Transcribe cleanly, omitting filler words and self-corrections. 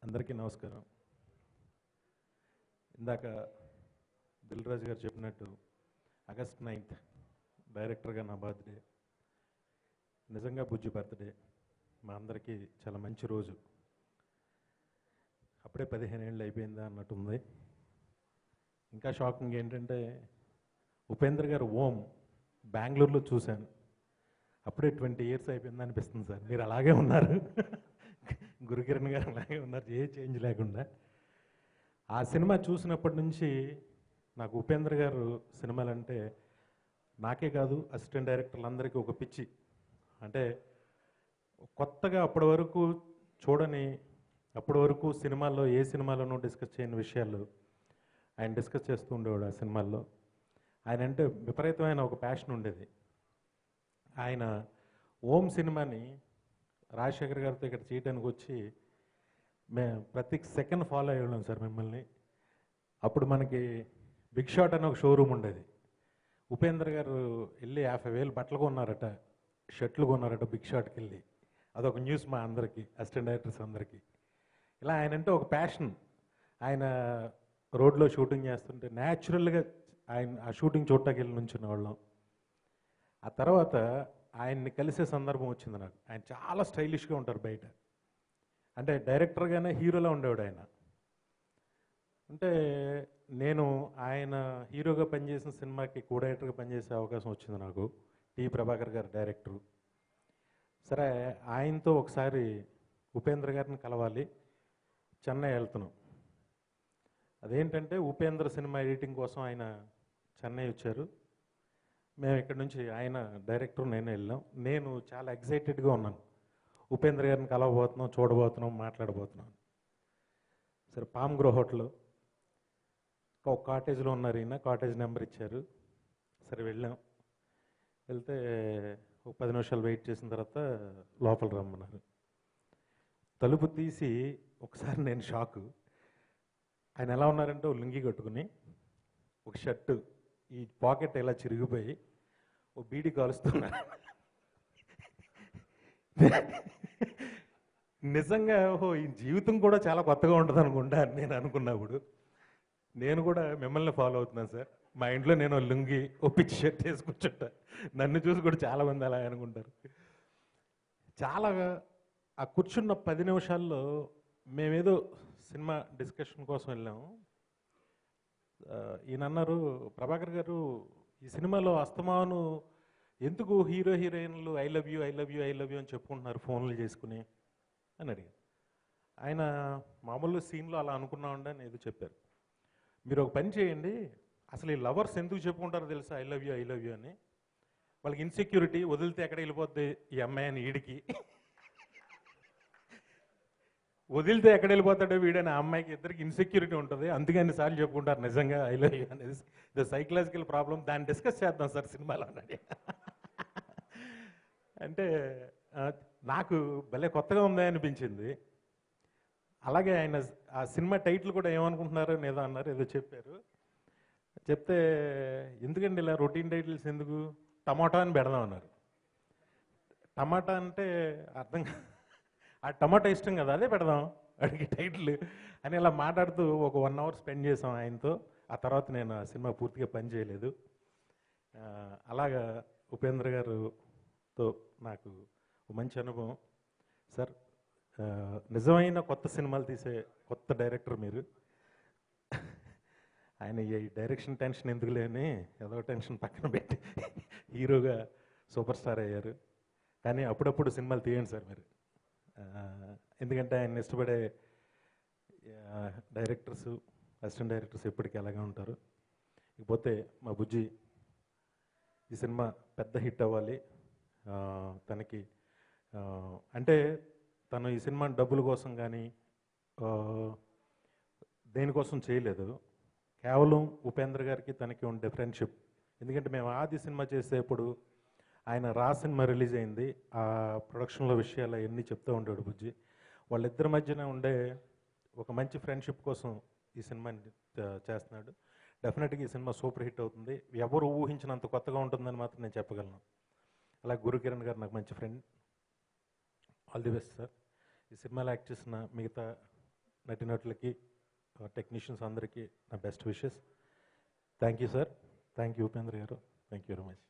అందరికీ నమస్కారం. ఇందాక దిల్ రాజు గారు చెప్పినట్టు ఆగస్ట్ 9th డైరెక్టర్గా నా బర్త్డే. నిజంగా బుజ్జి బర్త్డే. మా అందరికీ చాలా మంచి రోజు. అప్పుడే 15 ఏళ్ళు అయిపోయిందా అన్నట్టుంది. ఇంకా షాకింగ్ ఏంటంటే ఉపేంద్ర గారు ఓం బెంగళూరులో చూశాను. అప్పుడే 20 years అయిపోయింది అనిపిస్తుంది సార్. మీరు అలాగే ఉన్నారు. గురుకిరణ్ గారు అలాగే ఉన్నారు, ఏ చేంజ్ లేకుండా. ఆ సినిమా చూసినప్పటి నుంచి నాకు ఉపేంద్ర గారు సినిమాలంటే నాకే కాదు అసిస్టెంట్ డైరెక్టర్లందరికీ ఒక పిచ్చి. అంటే కొత్తగా అప్పటి వరకు చూడని, అప్పటి వరకు సినిమాల్లో ఏ సినిమాలోనూ డిస్కస్ చేయని విషయాలు ఆయన డిస్కస్ చేస్తూ ఉండేవాడు ఆ సినిమాల్లో. ఆయన అంటే విపరీతమైన ఒక ప్యాషన్ ఉండేది. ఆయన ఓం సినిమాని రాజశేఖర్ గారితో ఇక్కడ చేయడానికి వచ్చి మేము ప్రతి సెకండ్ ఫాలో అయ్యి ఉన్నాం సార్ మిమ్మల్ని. అప్పుడు మనకి బిగ్ షాట్ అని ఒక షోరూమ్ ఉండేది. ఉపేంద్ర గారు వెళ్ళి 50,000 బట్టలు కొన్నారట, షర్ట్లు కొన్నారట బిగ్ షాట్కి వెళ్ళి. అదొక న్యూస్ మా అందరికీ, అసిస్టెంట్ డైరెక్టర్స్ అందరికీ. ఇలా ఆయన అంటే ఒక ప్యాషన్. ఆయన రోడ్లో షూటింగ్ చేస్తుంటే న్యాచురల్గా ఆయన ఆ షూటింగ్ చూడటానికి వెళ్ళి నుంచున్న వాళ్ళం. ఆ తర్వాత ఆయన్ని కలిసే సందర్భం వచ్చింది నాకు. ఆయన చాలా స్టైలిష్గా ఉంటారు బయట. అంటే డైరెక్టర్గానే హీరోలా ఉండేవాడు ఆయన. అంటే నేను ఆయన హీరోగా పనిచేసిన సినిమాకి కో డైరెక్టర్గా పనిచేసే అవకాశం వచ్చింది నాకు. టి ప్రభాకర్ గారు డైరెక్టరు. సరే, ఆయనతో ఒకసారి ఉపేంద్ర గారిని కలవాలి, చెన్నై వెళ్తున్నాం. అదేంటంటే ఉపేంద్ర సినిమా ఎడిటింగ్ కోసం ఆయన చెన్నై వచ్చారు. మేము ఇక్కడ నుంచి ఆయన డైరెక్టర్ నేను వెళ్ళాం. నేను చాలా ఎక్సైటెడ్గా ఉన్నాను. ఉపేంద్ర గారిని కలవబోతున్నాం, చూడబోతున్నాం, మాట్లాడబోతున్నాం. సరే, పామ్ గ్రో హోటల్ ఒక కాటేజ్లో ఉన్నారు. ఈయన కాటేజ్ నెంబర్ ఇచ్చారు. సరే వెళ్ళాం. వెళ్తే ఒక 10 నిమిషాలు వెయిట్ చేసిన తర్వాత లోపల రమ్మన్నారు. తలుపు తీసి ఒకసారి నేను షాకు. ఆయన ఎలా ఉన్నారంటే ఒక లుంగి కట్టుకుని, ఒక షర్టు ఈ పాకెట్ ఇలా చిరిగిపోయి ఓ బీడీ కాలుస్తున్నారు. నిజంగా ఓహో ఈ జీవితం కూడా చాలా కొత్తగా ఉంటుంది అనుకుంటా అని నేను అనుకున్నప్పుడు. నేను కూడా మిమ్మల్ని ఫాలో అవుతున్నాను సార్. మా ఇంట్లో నేను లుంగి ఓ పిచ్చి షర్ట్ వేసి కూర్చుంటా. నన్ను చూసి కూడా చాలామంది అలా అనుకుంటారు. చాలా ఆ కూర్చున్న 10 నిమిషాల్లో మేమేదో సినిమా డిస్కషన్ కోసం వెళ్ళాము. ఈయన అన్నారు, ప్రభాకర్ గారు ఈ సినిమాలో అస్తమాను ఎందుకు హీరో హీరోయిన్లు I love you I love you I love you అని చెప్పుకుంటున్నారు ఫోన్లు చేసుకుని అని అడిగారు. ఆయన మామూలు సీన్లో అలా అనుకున్నామండి అని ఏదో చెప్పారు. మీరు ఒక పని చేయండి, అసలు ఈ లవర్స్ ఎందుకు చెప్పుకుంటారో తెలుసా ఐ లవ్ యూ అని? వాళ్ళకి ఇన్సెక్యూరిటీ, వదిలితే ఎక్కడ వెళ్ళిపోద్ది ఈ అమ్మాయి అని వీడికి, వదిలితే ఎక్కడ వెళ్ళిపోతాడో వీడని ఆ అమ్మాయికి, ఇద్దరికి ఇన్సెక్యూరిటీ ఉంటుంది. అందుకని సార్లు చెప్పుకుంటారు నిజంగా ఐ లవ్ యూ అనేది. ద సైకలాజికల్ ప్రాబ్లం, దాన్ని డిస్కస్ చేద్దాం సార్ సినిమాలో అన్నది. అంటే నాకు భలే కొత్తగా ఉందా అనిపించింది. అలాగే ఆయన ఆ సినిమా టైటిల్ కూడా ఏమనుకుంటున్నారో ఏదో అన్నారు, ఏదో చెప్పారు. చెప్తే ఎందుకండి ఇలా రొటీన్ టైటిల్స్ ఎందుకు, టమాటా అని పెడదాం అన్నారు. టమాటా అంటే అర్థం ఆ టమాటా ఇష్టం కదా, అదే పెడదాం అడిగి టైటిల్ అని ఇలా మాట్లాడుతూ ఒక 1 hour స్పెండ్ చేసాం ఆయనతో. ఆ తర్వాత నేను ఆ సినిమా పూర్తిగా పని చేయలేదు. అలాగా ఉపేంద్ర గారుతో నాకు మంచి అనుభవం సార్. నిజమైన కొత్త సినిమాలు తీసే కొత్త డైరెక్టర్ మీరు. ఆయన ఈ డైరెక్షన్ టెన్షన్ ఎందుకు లేని ఏదో టెన్షన్ పక్కన పెట్టి హీరోగా సూపర్ స్టార్ అయ్యారు. కానీ అప్పుడప్పుడు సినిమాలు తీయండి సార్ మీరు. ఎందుకంటే ఆయన ఇష్టపడే డైరెక్టర్స్, అసిస్టెంట్ డైరెక్టర్స్ ఎప్పటికీ అలాగే ఉంటారు. ఇకపోతే మా బుజ్జి ఈ సినిమా పెద్ద హిట్ అవ్వాలి. తనకి అంటే తను ఈ సినిమా డబ్బుల కోసం కానీ దేనికోసం చేయలేదు. కేవలం ఉపేంద్ర గారికి తనకి ఉండే ఫ్రెండ్షిప్. ఎందుకంటే మేము ఆది సినిమా చేసేప్పుడు ఆయన రా సినిమా రిలీజ్ అయింది. ఆ ప్రొడక్షన్లో విషయాలు అవన్నీ చెప్తూ ఉంటాడు బుజ్జి. వాళ్ళిద్దరి మధ్యన ఉండే ఒక మంచి ఫ్రెండ్షిప్ కోసం ఈ సినిమాని చేస్తున్నాడు. డెఫినెట్గా ఈ సినిమా సూపర్ హిట్ అవుతుంది. ఎవరు ఊహించినంత కొత్తగా ఉంటుందని మాత్రం నేను చెప్పగలను. అలా గురుకిరణ్ గారు నాకు మంచి friend. All the best sir. ఈ సినిమాలో యాక్ట్ చేసిన మిగతా నటినటులకి టెక్నీషియన్స్ అందరికీ నా best wishes. Thank you sir. Thank you Upendra గారు. Thank you very much.